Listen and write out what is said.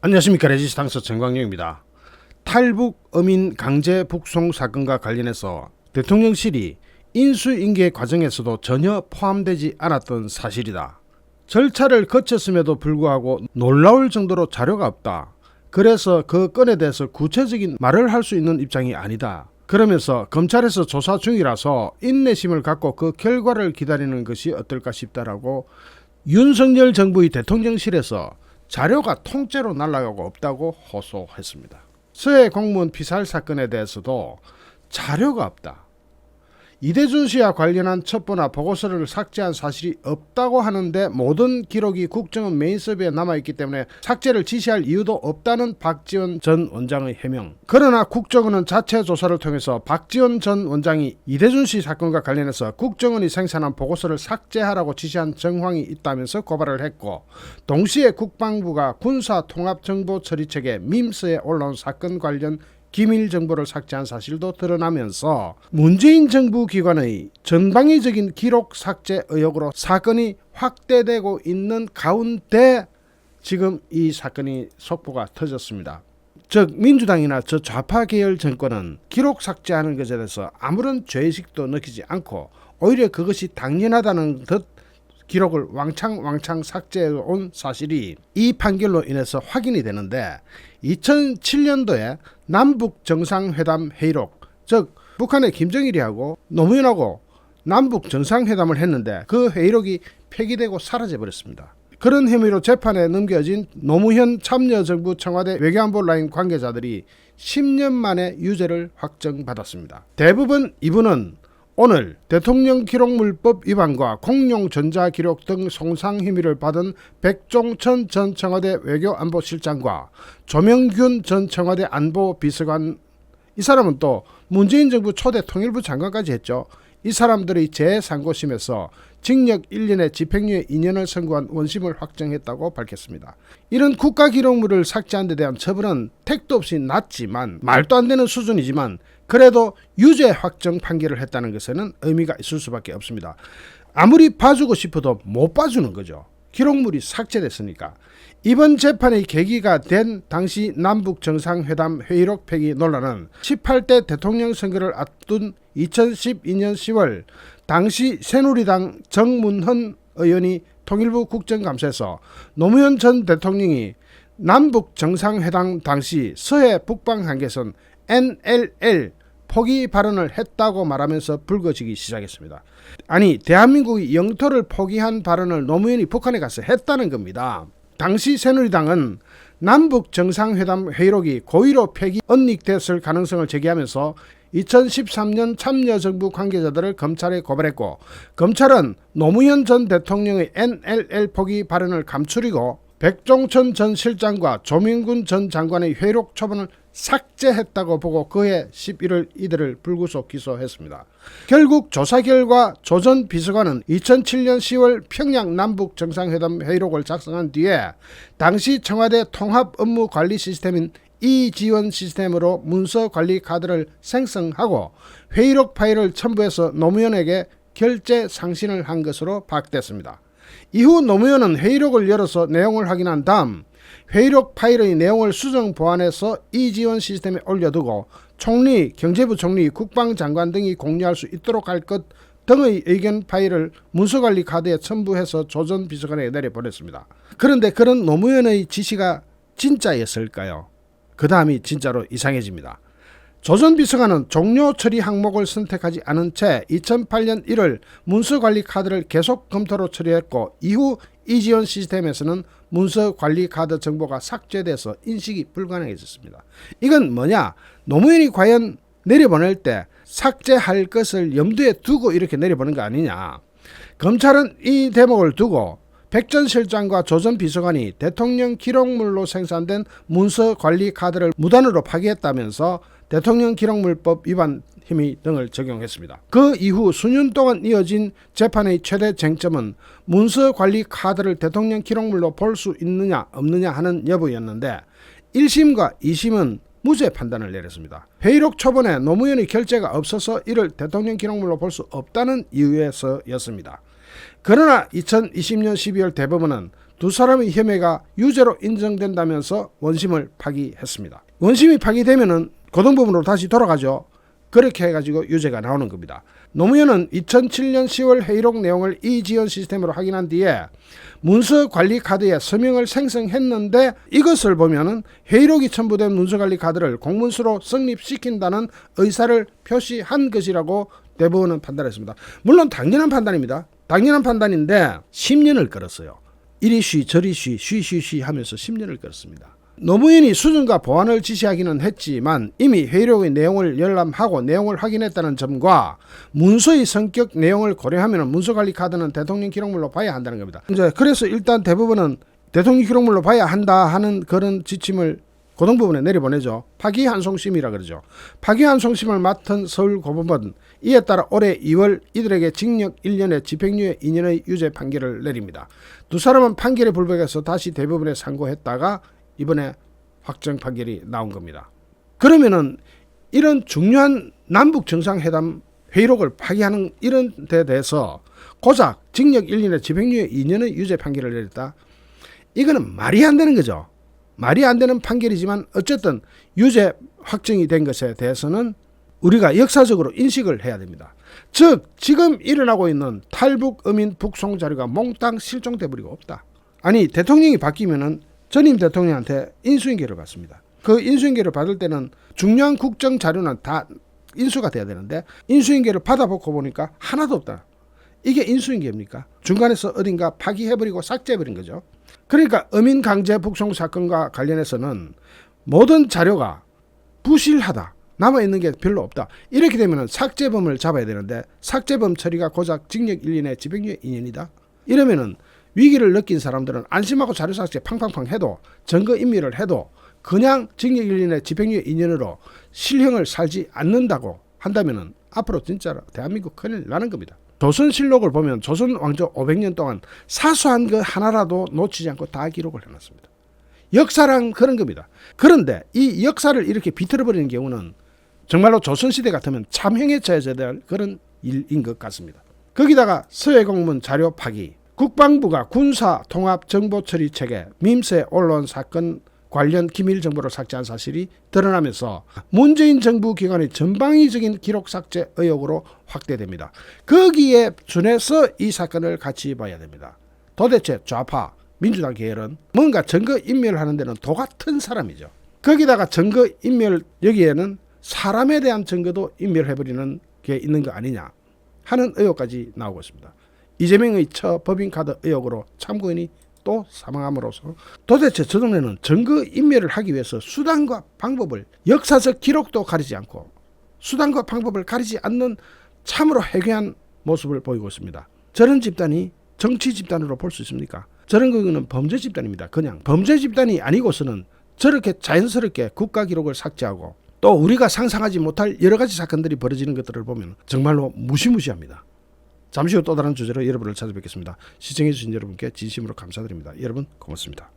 안녕하십니까. 레지스탕스 정광용입니다. 탈북 어민 강제 북송 사건과 관련해서 대통령실이 인수인계 과정에서도 전혀 포함되지 않았던 사실이다. 절차를 거쳤음에도 불구하고 놀라울 정도로 자료가 없다. 그래서 그 건에 대해서 구체적인 말을 할 수 있는 입장이 아니다. 그러면서 검찰에서 조사 중이라서 인내심을 갖고 그 결과를 기다리는 것이 어떨까 싶다라고 윤석열 정부의 대통령실에서 자료가 통째로 날아가고 없다고 호소했습니다. 서해 공무원 피살 사건에 대해서도 자료가 없다. 이대준 씨와 관련한 첩보나 보고서를 삭제한 사실이 없다고 하는데 모든 기록이 국정원 메인 서버에 남아있기 때문에 삭제를 지시할 이유도 없다는 박지원 전 원장의 해명. 그러나 국정원은 자체 조사를 통해서 박지원 전 원장이 이대준 씨 사건과 관련해서 국정원이 생산한 보고서를 삭제하라고 지시한 정황이 있다면서 고발을 했고, 동시에 국방부가 군사통합정보처리책에 밈스에 올라온 사건 관련 기밀 정보를 삭제한 사실도 드러나면서 문재인 정부 기관의 전방위적인 기록 삭제 의혹으로 사건이 확대되고 있는 가운데 지금 이 사건이 속보가 터졌습니다. 즉 민주당이나 저 좌파 계열 정권은 기록 삭제하는 것에 대해서 아무런 죄의식도 느끼지 않고 오히려 그것이 당연하다는 듯 기록을 왕창 삭제해 온 사실이 이 판결로 인해서 확인이 되는데, 2007년도에 남북 정상회담 회의록, 즉 북한의 김정일이하고 노무현하고 남북 정상회담을 했는데 그 회의록이 폐기되고 사라져 버렸습니다. 그런 혐의로 재판에 넘겨진 노무현 참여정부 청와대 외교안보 라인 관계자들이 10년 만에 유죄를 확정받았습니다. 대부분 이분은 오늘 대통령 기록물법 위반과 공용 전자기록 등 손상 혐의를 받은 백종천 전 청와대 외교안보실장과 조명균 전 청와대 안보비서관, 이 사람은 또 문재인 정부 초대 통일부 장관까지 했죠. 이 사람들의 재상고심에서 징역 1년에 집행유예 2년을 선고한 원심을 확정했다고 밝혔습니다. 이런 국가기록물을 삭제한 데 대한 처벌은 택도 없이 낮지만, 말도 안 되는 수준이지만 그래도 유죄 확정 판결을 했다는 것에는 의미가 있을 수밖에 없습니다. 아무리 봐주고 싶어도 못 봐주는 거죠. 기록물이 삭제됐으니까. 이번 재판의 계기가 된 당시 남북 정상회담 회의록 폐기 논란은 18대 대통령 선거를 앞둔 2012년 10월 당시 새누리당 정문헌 의원이 통일부 국정감사에서 노무현 전 대통령이 남북 정상회담 당시 서해 북방 한계선 NLL 포기 발언을 했다고 말하면서 불거지기 시작했습니다. 아니, 대한민국이 영토를 포기한 발언을 노무현이 북한에 가서 했다는 겁니다. 당시 새누리당은 남북 정상회담 회의록이 고의로 폐기 은닉됐을 가능성을 제기하면서 2013년 참여정부 관계자들을 검찰에 고발했고, 검찰은 노무현 전 대통령의 NLL 포기 발언을 감추리고 백종천 전 실장과 조명균 전 장관의 회의록 초본을 삭제했다고 보고 그해 11월 이들을 불구속 기소했습니다. 결국 조사 결과 조 전 비서관은 2007년 10월 평양 남북 정상회담 회의록을 작성한 뒤에 당시 청와대 통합업무관리 시스템인 이지원 시스템으로 문서관리 카드를 생성하고 회의록 파일을 첨부해서 노무현에게 결제 상신을 한 것으로 파악됐습니다. 이후 노무현은 회의록을 열어서 내용을 확인한 다음 회의록 파일의 내용을 수정 보완해서 이지원 시스템에 올려두고 총리, 경제부 총리, 국방장관 등이 공유할 수 있도록 할 것 등의 의견 파일을 문서관리 카드에 첨부해서 조 전 비서관에게 내려보냈습니다. 그런데 그런 노무현의 지시가 진짜였을까요? 그 다음이 진짜로 이상해집니다. 조 전 비서관은 종료 처리 항목을 선택하지 않은 채 2008년 1월 문서관리 카드를 계속 검토로 처리했고, 이후 이지원 시스템에서는 문서관리 카드 정보가 삭제돼서 인식이 불가능해졌습니다. 이건 뭐냐? 노무현이 과연 내려보낼 때 삭제할 것을 염두에 두고 이렇게 내려보는 거 아니냐? 검찰은 이 대목을 두고 백 전 실장과 조 전 비서관이 대통령 기록물로 생산된 문서관리 카드를 무단으로 파기했다면서 대통령 기록물법 위반 혐의 등을 적용했습니다. 그 이후 수년 동안 이어진 재판의 최대 쟁점은 문서관리 카드를 대통령 기록물로 볼 수 있느냐 없느냐 하는 여부였는데, 1심과 2심은 무죄 판단을 내렸습니다. 회의록 초본에 노무현의 결재가 없어서 이를 대통령 기록물로 볼 수 없다는 이유에서였습니다. 그러나 2020년 12월 대법원은 두 사람의 혐의가 유죄로 인정된다면서 원심을 파기했습니다. 원심이 파기되면은 고등법원으로 다시 돌아가죠. 그렇게 해가지고 유죄가 나오는 겁니다. 노무현은 2007년 10월 회의록 내용을 이지연 시스템으로 확인한 뒤에 문서관리 카드에 서명을 생성했는데 이것을 보면은 회의록이 첨부된 문서관리 카드를 공문서로 성립시킨다는 의사를 표시한 것이라고 대법원은 판단했습니다. 물론 당연한 판단입니다. 당연한 판단인데 10년을 끌었어요. 이리 쉬 저리 쉬 하면서 10년을 끌었습니다. 노무현이 수정과 보완을 지시하기는 했지만 이미 회의록의 내용을 열람하고 내용을 확인했다는 점과 문서의 성격 내용을 고려하면 문서관리 카드는 대통령 기록물로 봐야 한다는 겁니다. 이제 그래서 일단 대법원은 대통령 기록물로 봐야 한다 하는 그런 지침을 고등법원에 내려보내죠. 파기환송심이라 그러죠. 파기환송심을 맡은 서울고법은 이에 따라 올해 2월 이들에게 징역 1년에 집행유예 2년의 유죄 판결을 내립니다. 두 사람은 판결에 불복해서 다시 대법원에 상고했다가 이번에 확정 판결이 나온 겁니다. 그러면은 이런 중요한 남북 정상회담 회의록을 파기하는 이런 데 대해서 고작 징역 1년에 집행유예 2년의 유죄 판결을 내렸다. 이거는 말이 안 되는 거죠. 말이 안 되는 판결이지만 어쨌든 유죄 확정이 된 것에 대해서는 우리가 역사적으로 인식을 해야 됩니다. 즉 지금 일어나고 있는 탈북 어민 북송 자료가 몽땅 실종돼 버리고 없다. 아니 대통령이 바뀌면은 전임 대통령한테 인수인계를 받습니다. 그 인수인계를 받을 때는 중요한 국정 자료는 다 인수가 돼야 되는데 인수인계를 받아보고 보니까 하나도 없다. 이게 인수인계입니까? 중간에서 어딘가 파기해버리고 삭제해버린 거죠. 그러니까 어민 강제 북송 사건과 관련해서는 모든 자료가 부실하다. 남아있는 게 별로 없다. 이렇게 되면 삭제범을 잡아야 되는데 삭제범 처리가 고작 징역 1년에 집행유예 2년이다. 이러면은 위기를 느낀 사람들은 안심하고 자료 삭제 팡팡팡 해도 증거인멸을 해도 그냥 징역 1년에 집행유예 2년으로 실형을 살지 않는다고 한다면은 앞으로 진짜 대한민국 큰일 나는 겁니다. 조선실록을 보면 조선 왕조 500년 동안 사소한 거 하나라도 놓치지 않고 다 기록을 해놨습니다. 역사란 그런 겁니다. 그런데 이 역사를 이렇게 비틀어버리는 경우는 정말로 조선시대 같으면 참형에 처해져야 될 그런 일인 것 같습니다. 거기다가 서해공문 자료 파기, 국방부가 군사통합정보처리체계 밈스에 올라온 사건 관련 기밀 정보를 삭제한 사실이 드러나면서 문재인 정부 기관의 전방위적인 기록 삭제 의혹으로 확대됩니다. 거기에 준해서 이 사건을 같이 봐야 됩니다. 도대체 좌파 민주당 계열은 뭔가 증거인멸하는 데는 도 같은 사람이죠. 거기다가 증거인멸 여기에는 사람에 대한 증거도 인멸해버리는 게 있는 거 아니냐 하는 의혹까지 나오고 있습니다. 이재명의 처 법인카드 의혹으로 참고인이 또 사망함으로써 도대체 저 동네는 증거인멸을 하기 위해서 수단과 방법을 역사적 기록도 가리지 않고 수단과 방법을 가리지 않는 참으로 해괴한 모습을 보이고 있습니다. 저런 집단이 정치 집단으로 볼 수 있습니까? 저런 거는 범죄 집단입니다. 그냥 범죄 집단이 아니고서는 저렇게 자연스럽게 국가 기록을 삭제하고 또 우리가 상상하지 못할 여러 가지 사건들이 벌어지는 것들을 보면 정말로 무시무시합니다. 잠시 후 또 다른 주제로 여러분을 찾아뵙겠습니다. 시청해주신 여러분께 진심으로 감사드립니다. 여러분 고맙습니다.